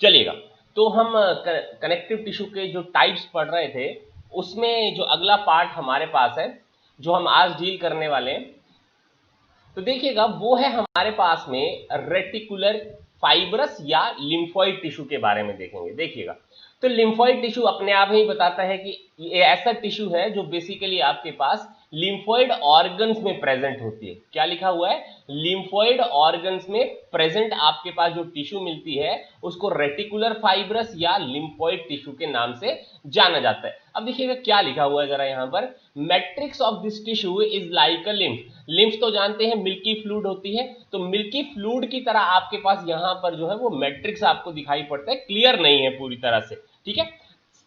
चलिएगा। तो हम कनेक्टिव टिश्यू के जो टाइप्स पढ़ रहे थे, उसमें जो अगला पार्ट हमारे पास है, जो हम आज डील करने वाले हैं, तो देखिएगा वो है हमारे पास में रेटिकुलर फाइब्रस या लिम्फोइड टिश्यू के बारे में देखेंगे। देखिएगा, तो लिम्फोइड टिश्यू अपने आप ही बताता है कि ये ऐसा टिश्यू है जो बेसिकली आपके पास लिम्फोइड ऑर्गन्स में प्रेजेंट होती है। क्या लिखा हुआ है? लिम्फोइड ऑर्गन्स में प्रेजेंट आपके पास जो टिश्यू मिलती है उसको रेटिकुलर फाइब्रस या लिम्फोइड टिश्यू के नाम से जाना जाता है। अब देखिएगा क्या लिखा हुआ है जरा यहाँ पर, matrix of this tissue is like a lymph. Lymph तो जानते हैं मिल्की फ्लूइड होती है, तो मिल्की फ्लूइड की तरह आपके पास यहाँ पर जो है वो मैट्रिक्स आपको दिखाई पड़ता है, क्लियर नहीं है पूरी तरह से, ठीक है।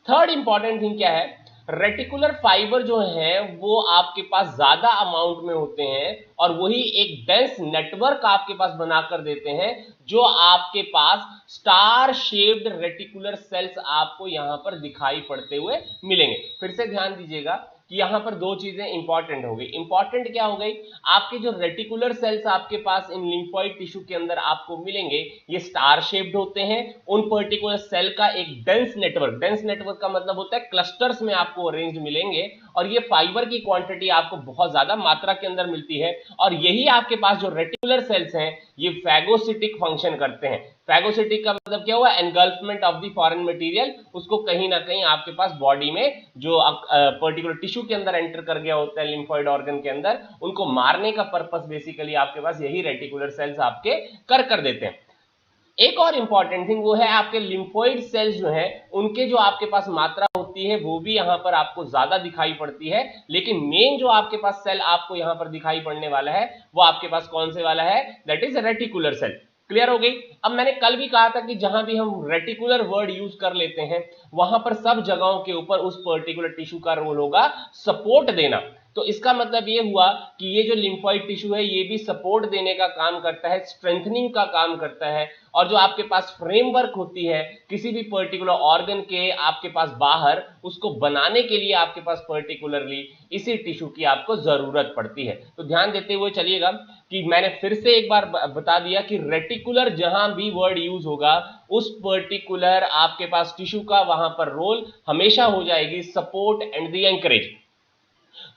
थर्ड इंपॉर्टेंट थिंग क्या है, रेटिकुलर फाइबर जो है वो आपके पास ज्यादा अमाउंट में होते हैं और वही एक डेंस नेटवर्क आपके पास बनाकर देते हैं, जो आपके पास स्टार शेप्ड रेटिकुलर सेल्स आपको यहां पर दिखाई पड़ते हुए मिलेंगे। फिर से ध्यान दीजिएगा कि यहां पर दो चीजें इंपॉर्टेंट हो गई। इंपॉर्टेंट क्या हो गई, आपके जो रेटिकुलर सेल्स आपके पास इन लिम्फोइड टिश्यू के अंदर आपको मिलेंगे, ये स्टार शेप्ड होते हैं। उन पर्टिकुलर सेल का एक डेंस नेटवर्क का मतलब होता है क्लस्टर्स में आपको अरेंज मिलेंगे, और ये फाइबर की क्वांटिटी आपको बहुत ज्यादा मात्रा के अंदर मिलती है। और यही आपके पास जो रेटिकुलर सेल्स हैं ये फैगोसिटिक फंक्शन करते हैं। फैगोसिटिक का मतलब क्या हुआ, एनगल्फमेंट ऑफ द फॉरेन मटेरियल, उसको कहीं ना कहीं आपके पास बॉडी में जो पर्टिकुलर टिश्यू के अंदर एंटर कर गया होता है लिम्फोइड ऑर्गन के अंदर, उनको मारने का पर्पस बेसिकली आपके पास यही रेटिकुलर सेल्स आपके कर देते हैं। एक और इंपॉर्टेंट थिंग वो है आपके लिम्फोइड सेल्स जो है उनके जो आपके पास मात्रा होती है वो भी यहां पर आपको ज्यादा दिखाई पड़ती है, लेकिन मेन जो आपके पास सेल आपको यहां पर दिखाई पड़ने वाला है वो आपके पास कौन से वाला है, that is reticular cell. Clear हो गई। अब मैंने कल भी कहा था कि जहां भी हम रेटिकुलर वर्ड यूज कर लेते हैं वहां पर सब जगहों के ऊपर उस पर्टिकुलर टिश्यू का रोल होगा सपोर्ट देना। तो इसका मतलब ये हुआ कि ये जो लिम्फोइड टिश्यू है ये भी सपोर्ट देने का काम करता है, स्ट्रेंथनिंग का काम करता है। और जो आपके पास फ्रेमवर्क होती है किसी भी पर्टिकुलर ऑर्गन के आपके पास बाहर, उसको बनाने के लिए आपके पास पर्टिकुलरली इसी टिश्यू की आपको जरूरत पड़ती है। तो ध्यान देते हुए चलिएगा कि मैंने फिर से एक बार बता दिया कि रेटिकुलर जहां भी वर्ड यूज होगा उस पर्टिकुलर आपके पास टिश्यू का वहां पर रोल हमेशा हो जाएगी सपोर्ट एंड द एंकरेज।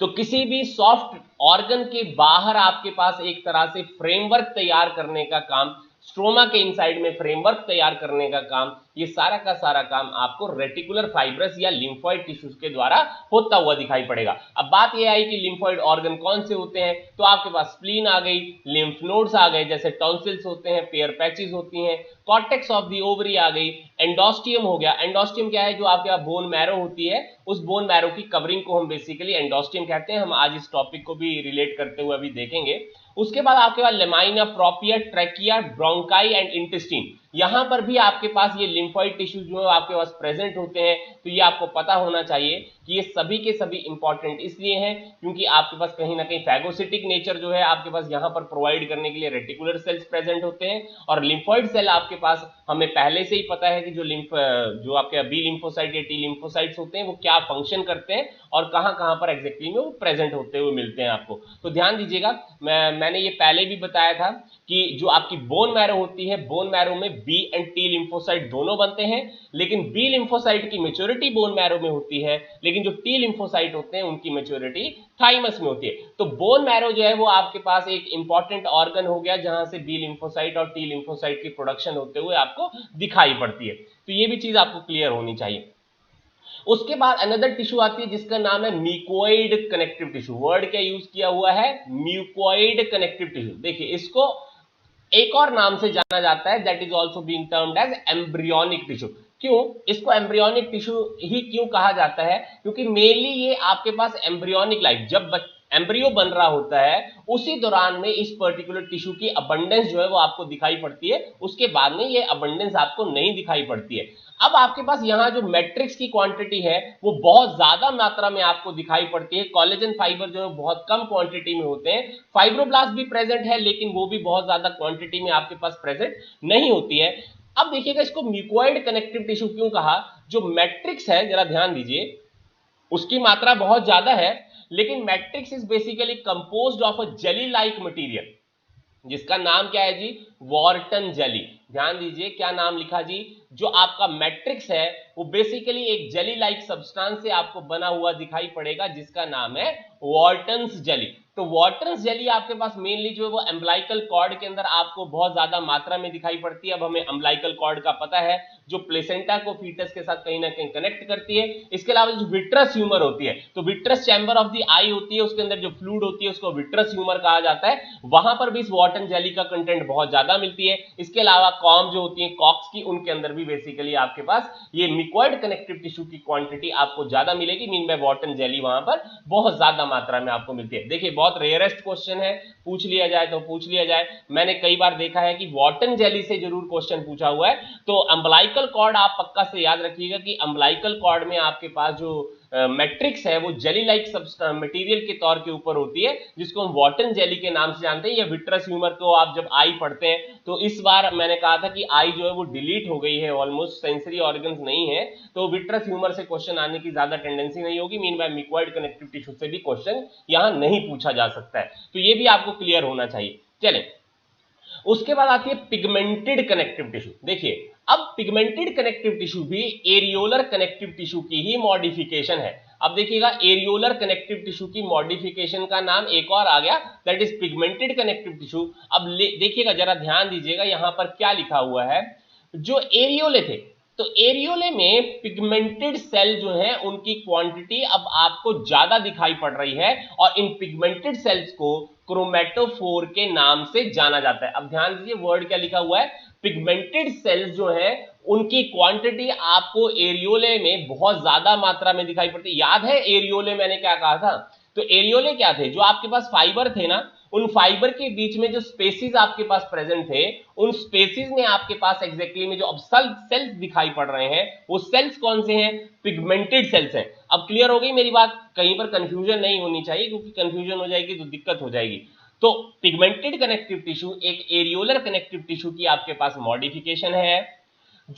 तो किसी भी सॉफ्ट ऑर्गन के बाहर आपके पास एक तरह से फ्रेमवर्क तैयार करने का काम, स्ट्रोमा के इनसाइड में फ्रेमवर्क तैयार करने का काम, ये सारा का सारा काम आपको रेटिकुलर फाइब्रस या लिम्फोइड टिश्यूज के द्वारा होता हुआ दिखाई पड़ेगा। अब बात यह आई कि लिम्फोइड ऑर्गन कौन से होते हैं, तो आपके पास स्प्लीन आ गई, लिम्फ नोड्स आ गए जैसे टॉन्सिल्स होते हैं, पेयर पैचेस होती हैं, कॉर्टेक्स ऑफ द ओवरी आ गई, एंडोस्टियम हो गया। एंडोस्टियम क्या है, जो आपके पास बोन मैरो होती है उस बोन मैरो की कवरिंग को हम बेसिकली एंडोस्टियम कहते हैं। हम आज इस टॉपिक को भी रिलेट करते हुए अभी देखेंगे। उसके बाद आपके पास lamina, propria, trachea, bronchi and intestine, यहां पर भी आपके पास ये लिम्फोइड टिश्यूज जो है आपके पास प्रेजेंट होते हैं। तो ये आपको पता होना चाहिए कि ये सभी के सभी इंपॉर्टेंट इसलिए हैं क्योंकि आपके पास कहीं ना कहीं फैगोसिटिक नेचर जो है आपके पास यहां पर प्रोवाइड करने के लिए रेटिकुलर सेल्स प्रेजेंट होते हैं। और लिम्फोइड सेल आपके पास हमें पहले से ही पता है कि जो आपके बी लिम्फोसाइट या टी लिम्फोसाइट्स होते हैं वो क्या फंक्शन करते हैं और कहां पर एग्जैक्टली में वो प्रेजेंट होते हुए मिलते हैं आपको। तो ध्यान दीजिएगा, मैंने ये पहले भी बताया था कि जो आपकी बोन मैरो होती है, बोन मैरो में बी एंड टी लिम्फोसाइट दोनों बनते हैं, लेकिन बी लिम्फोसाइट की मैच्योरिटी बोन मैरो में होती है, लेकिन जो टी लिम्फोसाइट होते हैं उनकी मैच्योरिटी थाइमस में होती है। तो बोन मैरो जो है वो आपके पास एक इंपॉर्टेंट ऑर्गन हो गया जहां से बी लिम्फोसाइट और टी लिम्फोसाइट की प्रोडक्शन होते हुए आपको दिखाई पड़ती है। तो ये भी चीज आपको क्लियर होनी चाहिए। उसके बाद अनदर टिश्यू आती है जिसका नाम है म्यूकोइड कनेक्टिव टिश्यू। वर्ड क्या यूज किया हुआ है, म्यूकोइड कनेक्टिव टिश्यू। देखिए इसको एक और नाम से जाना जाता है, that is also being termed as embryonic tissue. क्यों इसको एम्ब्रियोनिक टिश्यू ही क्यों कहा जाता है, क्योंकि मेनली ये आपके पास एम्ब्रियोनिक लाइफ, जब एम्ब्रियो बन रहा होता है उसी दौरान में इस पर्टिकुलर टिश्यू की अबंडेंस जो है वो आपको दिखाई पड़ती है, उसके बाद में ये अबंडेंस आपको नहीं दिखाई पड़ती है। अब आपके पास यहाँ जो मैट्रिक्स की क्वांटिटी है वो बहुत ज्यादा मात्रा में आपको दिखाई पड़ती है। कोलेजन फाइबर जो है बहुत कम क्वांटिटी में होते हैं, फाइब्रोब्लास्ट भी प्रेजेंट है लेकिन वो भी बहुत ज्यादा क्वांटिटी में आपके पास प्रेजेंट नहीं होती है। अब देखिएगा इसको म्यूकोइड कनेक्टिव टिश्यू क्यों कहा, जो मैट्रिक्स है जरा ध्यान दीजिए उसकी मात्रा बहुत ज्यादा है, लेकिन matrix is basically composed of a jelly like material जिसका नाम क्या है जी, वॉर्टन जेली। ध्यान दीजिए क्या नाम लिखा जी, जो आपका मैट्रिक्स है वो बेसिकली एक जेली लाइक सब्सटेंस से आपको बना हुआ दिखाई पड़ेगा जिसका नाम है वॉल्टन्स जेली। तो वॉल्टन्स जेली आपके पास मेनली जो है वो अम्बिलिकल कॉर्ड के अंदर आपको बहुत ज्यादा मात्रा में दिखाई पड़ती है। अब हमें अम्बिलिकल कॉर्ड का पता है जो प्लेसेंटा को फीटस के साथ कहीं ना कहीं कनेक्ट करती है। इसके अलावा जो विट्रस ह्यूमर होती है, तो विट्रस चैम्बर ऑफ द आई होती है, उसके अंदर जो फ्लूइड होती है उसको विट्रस ह्यूमर कहा जाता है, वहां पर भी इस वॉल्टन जेली का कंटेंट बहुत ज्यादा मिलती है। इसके अलावा कॉम जो होती है कॉक्स की, उनके अंदर भी बेसिकली आपके पास ये मिक्वाइड कनेक्टिव टिश्यू की क्वांटिटी आपको ज्यादा मिलेगी, मीन बाय वॉल्टन जेली वहां पर बहुत ज्यादा मात्रा में आपको मिलती है। देखिए बहुत रेयरेस्ट क्वेश्चन है, पूछ लिया जाए तो पूछ लिया जाए। मैंने कई बार देखा है कि वॉल्टन जेली से जरूर क्वेश्चन पूछा हुआ है। तो अम्बिलिकल कॉर्ड आप पक्का से याद रखिएगा कि अम्बिलिकल कॉर्ड में आपके पास जो मैट्रिक्स है वो जेली लाइक मटेरियल के तौर के ऊपर होती है, जिसको हम वॉल्टन जेली के नाम से जानते हैं। या विट्रस ह्यूमर को आप जब आई पढ़ते हैं तो इस बार मैंने कहा था कि आई जो है वो डिलीट हो गई है, ऑलमोस्ट सेंसरी ऑर्गन्स नहीं है, तो विट्रस ह्यूमर से क्वेश्चन आने की ज्यादा टेंडेंसी नहीं होगी। मीन बाय मिक्वाइड कनेक्टिव टिश्यू से भी क्वेश्चन यहां नहीं पूछा जा सकता है, तो ये भी आपको क्लियर होना चाहिए। चलें, उसके बाद आती है पिगमेंटेड कनेक्टिव टिश्यू। देखिए अब पिगमेंटेड कनेक्टिव टिश्यू भी एरियोलर कनेक्टिव टिश्यू की ही मॉडिफिकेशन है। अब देखिएगा एरियोलर कनेक्टिव टिश्यू की मॉडिफिकेशन का नाम एक और आ गया, that is pigmented connective tissue. अब देखिएगा जरा ध्यान दीजिएगा यहां पर क्या लिखा हुआ है, जो एरियोले थे, तो एरियोले में पिगमेंटेड सेल जो है उनकी क्वांटिटी अब आपको ज्यादा दिखाई पड़ रही है, और इन पिगमेंटेड सेल्स को क्रोमेटोफोर के नाम से जाना जाता है। अब ध्यान दीजिए वर्ड क्या लिखा हुआ है, पिगमेंटेड सेल्स जो है उनकी क्वांटिटी आपको एरियोले में बहुत ज्यादा मात्रा में दिखाई पड़ती है। याद है एरियोले मैंने क्या कहा था, तो एरियोले क्या थे, जो आपके पास फाइबर थे ना, उन फाइबर के बीच में जो स्पेसिस आपके पास प्रेजेंट थे, उन स्पेसिस में आपके पास एग्जैक्टली में जो अब सेल्स दिखाई पड़ रहे हैं वो सेल्स कौन से हैं, पिगमेंटेड सेल्स हैं। अब क्लियर हो गई मेरी बात, कहीं पर कंफ्यूजन नहीं होनी चाहिए, क्योंकि कंफ्यूजन हो जाएगी तो दिक्कत हो जाएगी। तो पिगमेंटेड कनेक्टिव टिश्यू एक एरियोलर कनेक्टिव टिश्यू की आपके पास मॉडिफिकेशन है।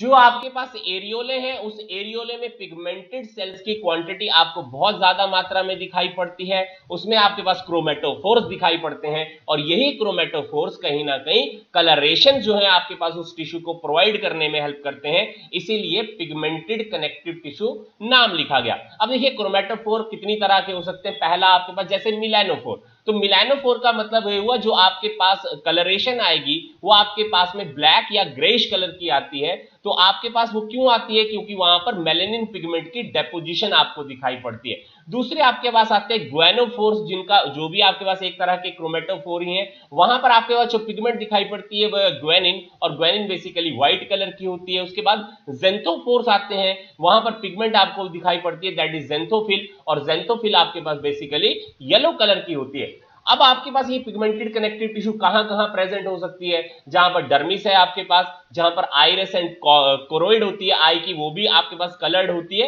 जो आपके पास एरियोले हैं उस एरियोले में पिगमेंटेड सेल्स की क्वांटिटी आपको बहुत ज्यादा मात्रा में दिखाई पड़ती है, उसमें आपके पास क्रोमेटोफोर्स दिखाई पड़ते हैं, और यही क्रोमेटोफोर्स कहीं ना कहीं कलरेशन जो है आपके पास उस टिश्यू को प्रोवाइड करने में हेल्प करते हैं, इसीलिए पिगमेंटेड कनेक्टिव टिश्यू नाम लिखा गया। अब देखिए क्रोमेटोफोर कितनी तरह के हो सकते हैं, पहला आपके पास जैसे मिलानोफोर, तो मिलानोफोर का मतलब ये हुआ जो आपके पास कलरेशन आएगी वो आपके पास में ब्लैक या ग्रेइश कलर की आती है। तो आपके पास वो क्यों आती है, क्योंकि वहां पर मेलेनिन पिगमेंट की डेपोजिशन आपको दिखाई पड़ती है। दूसरे आपके पास आते हैं ग्वेनोफोर्स, जिनका जो भी आपके पास एक तरह के क्रोमेटोफोर ही है, वहां पर आपके पास जो पिगमेंट दिखाई पड़ती है वह ग्वेनिन, और ग्वेनिन बेसिकली व्हाइट कलर की होती है। उसके बाद जेंथोफोर्स आते हैं, वहां पर पिगमेंट आपको दिखाई पड़ती है, दैट इज जेंथोफिल, और जेंथोफिल आपके पास बेसिकली येलो कलर की होती है। अब आपके पास ये पिगमेंटेड कनेक्टिव टिश्यू कहां प्रेजेंट हो सकती है, जहां पर डर्मिस है आपके पास, जहां पर आइरिस एंड कोरोइड होती है आई की, वो भी आपके पास कलर्ड होती है।